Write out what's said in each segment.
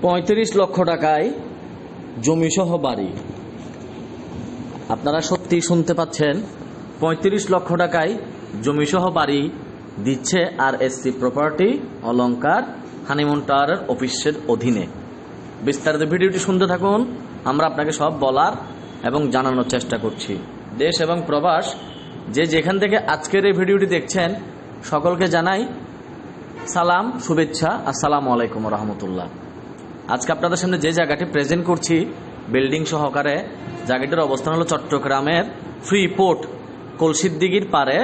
৩৫ লক্ষ টাকায় জমিসহ বাড়ি। আপনারা সত্যি শুনতে পাচ্ছেন, ৩৫ লক্ষ টাকায় জমিসহ বাড়ি দিচ্ছে RSC প্রপার্টি অলংকার হানিমুন টাওয়ারের অফিসের অধীনে। বিস্তারিত ভিডিওটি শুনতে থাকুন, আমরা আপনাকে সব বলার এবং জানানোর চেষ্টা করছি। দেশ এবং প্রবাস যে যেখান থেকে আজকের এই ভিডিওটি দেখছেন, সকলকে জানাই সালাম, শুভেচ্ছা, আসসালামু আলাইকুম রহমতুল্লাহ। আজকে আপনাদের সামনে যে জায়গাটি প্রেজেন্ট করছি বিল্ডিং সহকারে, জায়গাটির অবস্থান হলো চট্টগ্রামের ফ্রি পোর্ট কলসির দিঘির পারে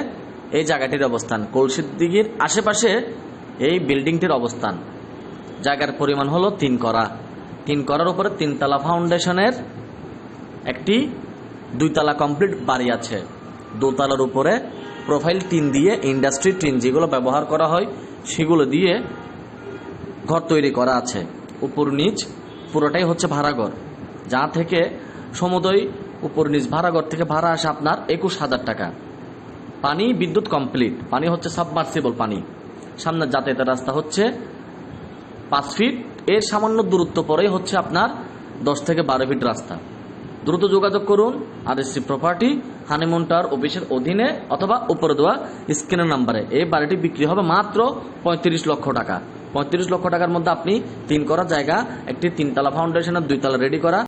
এই জায়গাটির অবস্থান। কলসির দিঘির আশেপাশে এই বিল্ডিংটির অবস্থান। জায়গার পরিমাণ হলো 3 করা। 3 করার উপরে 3 তলা ফাউন্ডেশনের একটি 2 তলা কমপ্লিট বাড়ি আছে। 2 তলার উপরে প্রোফাইল টিন দিয়ে, ইন্ডাস্ট্রি টিন যেগুলো ব্যবহার করা হয় সেগুলো দিয়ে ঘর তৈরি করা আছে। উপর নিচ পুরোটাই হচ্ছে ভাড়াঘর, যা থেকে সমুদয় উপর নিচ ভাড়াঘর থেকে ভাড়া আসে আপনার 21,000 টাকা। পানি বিদ্যুৎ কমপ্লিট, পানি হচ্ছে সাবমার্সিবল পানি। সামনে যাতায়াতের রাস্তা হচ্ছে 5 ফিট, এর সামান্য দূরত্ব পরেই হচ্ছে আপনার 10 থেকে 12 ফিট রাস্তা। দ্রুত যোগাযোগ করুন RSC প্রপার্টি হানিমুন টাওয়ার অফিসের অধীনে অথবা উপরে দেওয়া স্ক্রিনের নাম্বারে। এই বাড়িটি বিক্রি হবে মাত্র 35 লক্ষ টাকা। 35 লক্ষ টাকার মধ্যে আপনি 3 করা জায়গা, একটি 3 তলা ফাউন্ডেশনের 2 তলা রেডি করা